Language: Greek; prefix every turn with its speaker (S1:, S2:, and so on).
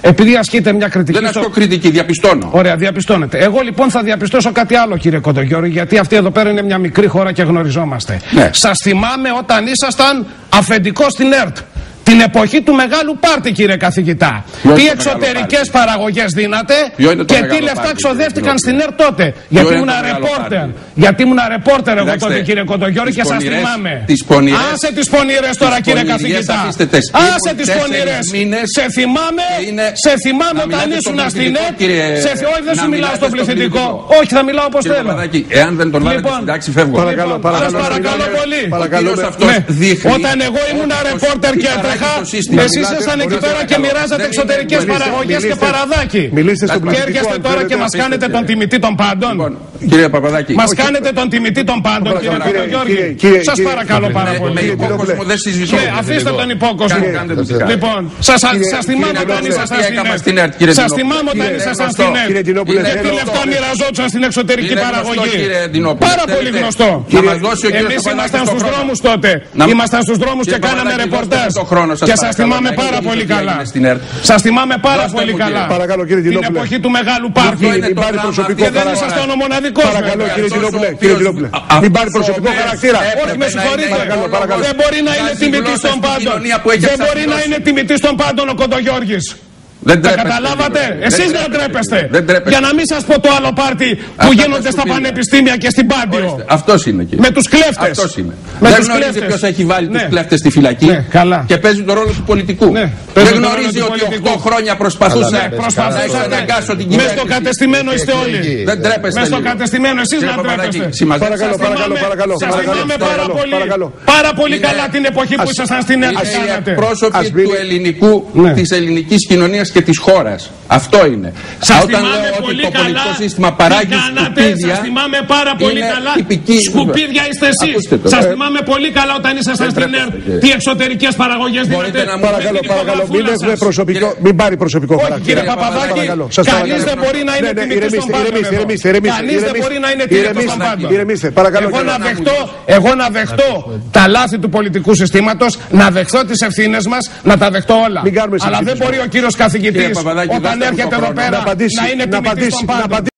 S1: Επειδή ασκείτε μια κριτική.
S2: Δεν ασκώ κριτική, διαπιστώνω.
S1: Ωραία, διαπιστώνετε. Εγώ λοιπόν θα διαπιστώσω κάτι άλλο, κύριε Κοντογιώργη, γιατί αυτή εδώ πέρα είναι μια μικρή χώρα και γνωριζόμαστε.
S2: Ναι.
S1: Σας θυμάμαι όταν ήσασταν αφεντικός στην ΕΡΤ. Την εποχή του μεγάλου πάρτι, κύριε καθηγητά. Τι εξωτερικές παραγωγές δίνατε και τι λεφτά ξοδεύτηκαν στην ΕΡΤ τότε. Γιατί ήμουνα ρεπόρτερ. Γιατί ήμουνα ρεπόρτερ εγώ τότε, κύριε Κοντογιώργη, και σας θυμάμαι. Άσε τις πονηρές τώρα, κύριε καθηγητά. Άσε τις πονηρές. Σε θυμάμαι όταν ήσουν στην ΕΡΤ. Όχι, δεν σου μιλάω στο πληθυντικό. Όχι, θα μιλάω όπως θέλω.
S2: Εάν δεν τον βάλετε στην τάξη, φεύγω.
S1: Σας παρακαλώ πολύ. Όταν εγώ ήμουνα ρεπόρτερ και εσείς ήσασταν εκεί πέρα και μοιράζατε εξωτερικές παραγωγές και παραδάκι. Και έρχεστε τώρα και μας κάνετε τον τιμητή των πάντων.
S2: Κύριε Παπαδάκη,
S1: μας κάνετε τον τιμητή των πάντων, κύριε Κοντογιώργη. Σας παρακαλώ πάρα πολύ. Αφήστε τον υπόκοσμο. Λοιπόν, σας θυμάμαι όταν ήσασταν στην ΕΡΤ. Σας θυμάμαι όταν ήσασταν στην ΕΡΤ. Τι λεφτά μοιραζόντουσαν στην εξωτερική παραγωγή. Πάρα πολύ γνωστό. Εμείς ήμασταν στους δρόμους τότε. Ήμασταν στους δρόμους και κάναμε ρεπορτάζ. Και σας θυμάμαι πάρα πολύ καλά. Σας θυμάμαι πάρα πολύ καλά. Την εποχή του μεγάλου πάρτι. Και δεν ήσασταν ο μοναδικός.
S3: Παρακαλώ, κύριε Τινόπουλε. Μην πάρει προσωπικό χαρακτήρα.
S1: Όχι, με συγχωρείτε. Δεν μπορεί να είναι τιμητής των πάντων. Δεν μπορεί να είναι τιμητής των πάντων ο Κοντογιώργης. Τα καταλάβατε, εσείς δεν τρέπεστε. Για να μην σας πω το άλλο πάρτι που γίνονται στα πανεπιστήμια και στην Πάντιο.
S2: Αυτός είναι, κύριε.
S1: Με τους κλέφτες.
S2: Αυτός είμαι. Δεν γνωρίζει ποιος έχει βάλει τους κλέφτες στη φυλακή και παίζει τον ρόλο του πολιτικού. Δεν γνωρίζει ότι 8 χρόνια προσπαθούσε να αναγκάσω την κυβέρνηση.
S1: Μες στο κατεστημένο είστε όλοι.
S2: Δεν τρέπεστε.
S1: Μες στο κατεστημένο εσείς να τρέπεστε.
S3: Παρακαλώ.
S1: Σας θυμάμαι πάρα πολύ καλά την εποχή που ήσασταν στην ΕΡΤ.
S2: Πρόσωποι του ελληνικού, της ελληνικής κοινωνίας και της χώρας. Αυτό είναι. Όταν λέω ότι το πολιτικό σύστημα παράγει σκουπίδια,
S1: σας θυμάμαι πάρα πολύ καλά. Σκουπίδια είστε εσείς. Σας θυμάμαι πολύ καλά όταν ήσασταν στην ΕΡΤ. Τι εξωτερικές παραγωγές δίνετε.
S3: Παρακαλώ, μην πάρει προσωπικό χαρακτήρα.
S1: Κύριε Παπαδάκη, κανείς δεν μπορεί να είναι τιμητής των πάντων. Κανείς δεν μπορεί να είναι τιμητής των πάντων. Εγώ να δεχτώ τα λάθη του πολιτικού συστήματος, να δεχτώ τις ευθύνες μας, να τα δεχτώ όλα. Αλλά δεν μπορεί ο κύριος καθηγητής όταν έρχεται εδώ πέρα να είναι τιμητής των πάντων.